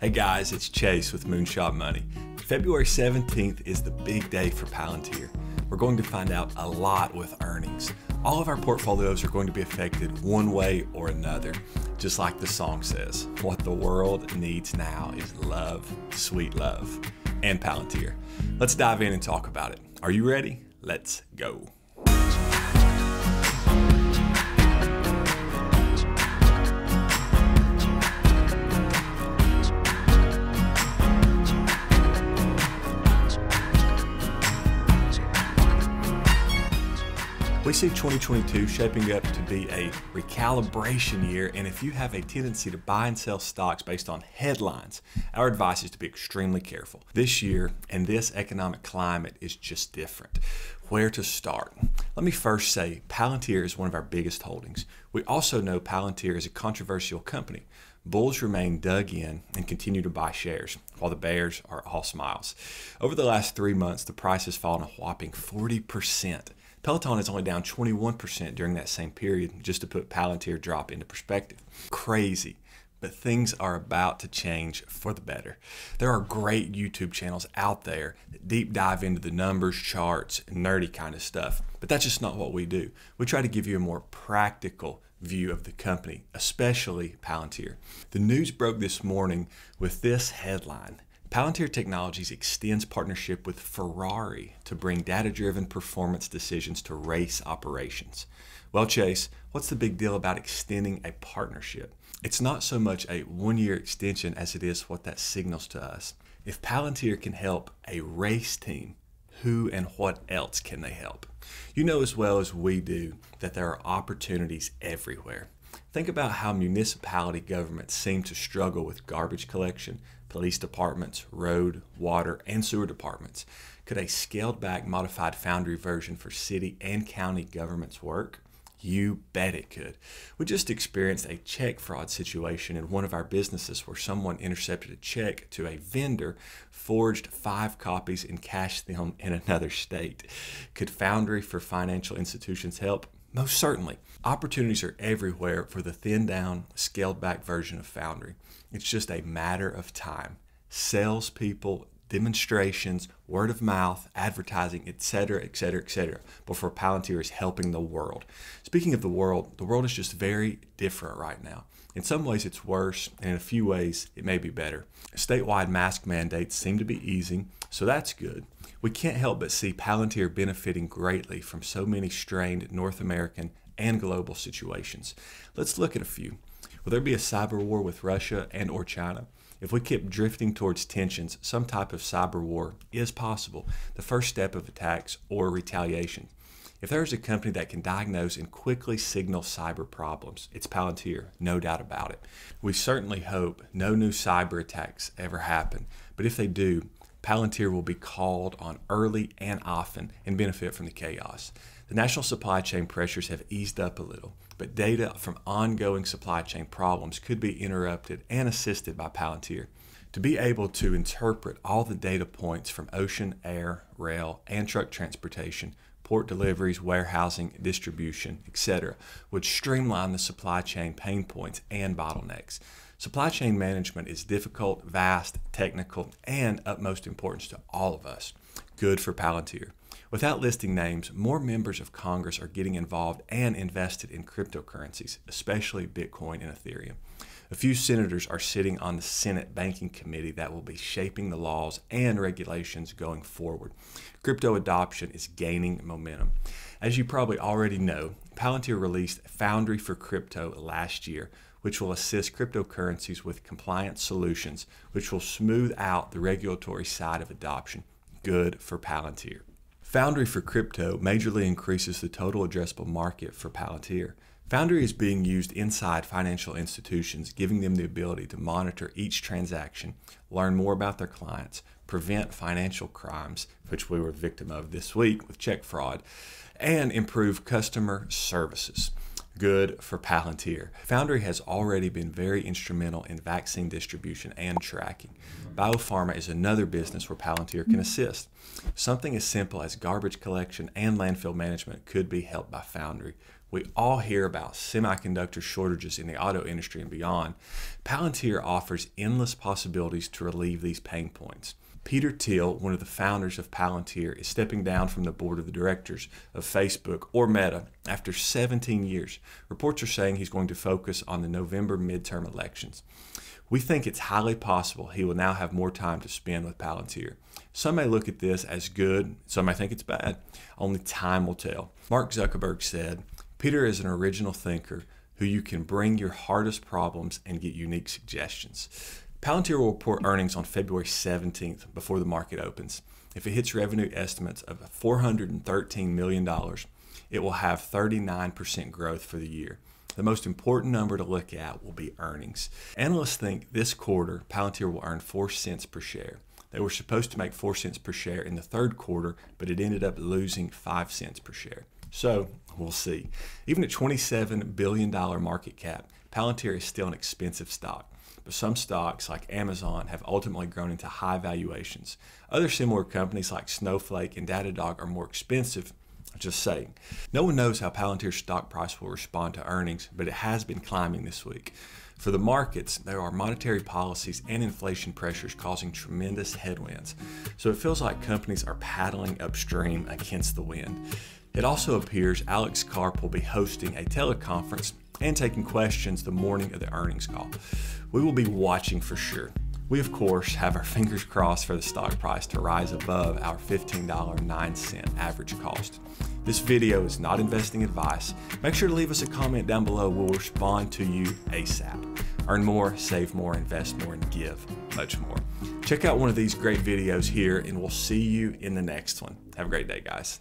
Hey guys, it's Chase with MoonShot Money. February 17th is the big day for Palantir. We're going to find out a lot with earnings. All of our portfolios are going to be affected one way or another. Just like the song says, what the world needs now is love, sweet love, and Palantir. Let's dive in and talk about it. Are you ready? Let's go. We see 2022 shaping up to be a recalibration year, and if you have a tendency to buy and sell stocks based on headlines, our advice is to be extremely careful. This year and this economic climate is just different. Where to start? Let me first say Palantir is one of our biggest holdings. We also know Palantir is a controversial company. Bulls remain dug in and continue to buy shares, while the bears are all smiles. Over the last 3 months, the price has fallen a whopping 40%. Peloton is only down 21% during that same period, just to put Palantir drop into perspective. Crazy, but things are about to change for the better. There are great YouTube channels out there that deep dive into the numbers, charts, and nerdy kind of stuff, but that's just not what we do. We try to give you a more practical view of the company, especially Palantir. The news broke this morning with this headline: Palantir Technologies extends partnership with Ferrari to bring data-driven performance decisions to race operations. Well, Chase, what's the big deal about extending a partnership? It's not so much a one-year extension as it is what that signals to us. If Palantir can help a race team, who and what else can they help? You know as well as we do that there are opportunities everywhere. Think about how municipality governments seem to struggle with garbage collection, police departments, road, water, and sewer departments. Could a scaled-back modified Foundry version for city and county governments work? You bet it could. We just experienced a check fraud situation in one of our businesses where someone intercepted a check to a vendor, forged 5 copies, and cashed them in another state. Could Foundry for financial institutions help? Most certainly. Opportunities are everywhere for the thinned-down, scaled-back version of Foundry. It's just a matter of time. Salespeople, demonstrations, word of mouth, advertising, etc., etc., etc. before Palantir is helping the world. Speaking of the world is just very different right now. In some ways it's worse, and in a few ways it may be better. Statewide mask mandates seem to be easing, so that's good. We can't help but see Palantir benefiting greatly from so many strained North American and global situations. Let's look at a few. Will there be a cyber war with Russia and or China? If we keep drifting towards tensions, some type of cyber war is possible, the first step of attacks or retaliation. If there is a company that can diagnose and quickly signal cyber problems, it's Palantir, no doubt about it. We certainly hope no new cyber attacks ever happen, but if they do, Palantir will be called on early and often and benefit from the chaos. The national supply chain pressures have eased up a little, but data from ongoing supply chain problems could be interrupted and assisted by Palantir. To be able to interpret all the data points from ocean, air, rail, and truck transportation, port deliveries, warehousing, distribution, etc., would streamline the supply chain pain points and bottlenecks. Supply chain management is difficult, vast, technical, and utmost importance to all of us. Good for Palantir. Without listing names, more members of Congress are getting involved and invested in cryptocurrencies, especially Bitcoin and Ethereum. A few senators are sitting on the Senate Banking Committee that will be shaping the laws and regulations going forward. Crypto adoption is gaining momentum. As you probably already know, Palantir released Foundry for Crypto last year, which will assist cryptocurrencies with compliance solutions, which will smooth out the regulatory side of adoption. Good for Palantir. Foundry for Crypto majorly increases the total addressable market for Palantir. Foundry is being used inside financial institutions, giving them the ability to monitor each transaction, learn more about their clients, prevent financial crimes, which we were a victim of this week with check fraud, and improve customer services. Good for Palantir. Foundry has already been very instrumental in vaccine distribution and tracking. Biopharma is another business where Palantir can assist. Something as simple as garbage collection and landfill management could be helped by Foundry. We all hear about semiconductor shortages in the auto industry and beyond. Palantir offers endless possibilities to relieve these pain points. Peter Thiel, one of the founders of Palantir, is stepping down from the board of the directors of Facebook or Meta after 17 years. Reports are saying he's going to focus on the November midterm elections. We think it's highly possible he will now have more time to spend with Palantir. Some may look at this as good, some may think it's bad. Only time will tell. Mark Zuckerberg said, "Peter is an original thinker who you can bring your hardest problems and get unique suggestions." Palantir will report earnings on February 17th before the market opens. If it hits revenue estimates of $413 million, it will have 39% growth for the year. The most important number to look at will be earnings. Analysts think this quarter, Palantir will earn 4 cents per share. They were supposed to make 4 cents per share in the third quarter, but it ended up losing 5 cents per share. So we'll see. Even at $27 billion market cap, Palantir is still an expensive stock. But some stocks like Amazon have ultimately grown into high valuations. Other similar companies like Snowflake and Datadog are more expensive. Just saying. No one knows how Palantir's stock price will respond to earnings, but it has been climbing this week. For the markets, there are monetary policies and inflation pressures causing tremendous headwinds. So it feels like companies are paddling upstream against the wind. It also appears Alex Karp will be hosting a teleconference and taking questions the morning of the earnings call. We will be watching for sure. We, of course, have our fingers crossed for the stock price to rise above our $15.09 average cost. This video is not investing advice. Make sure to leave us a comment down below. We'll respond to you ASAP. Earn more, save more, invest more, and give much more. Check out one of these great videos here, and we'll see you in the next one. Have a great day, guys.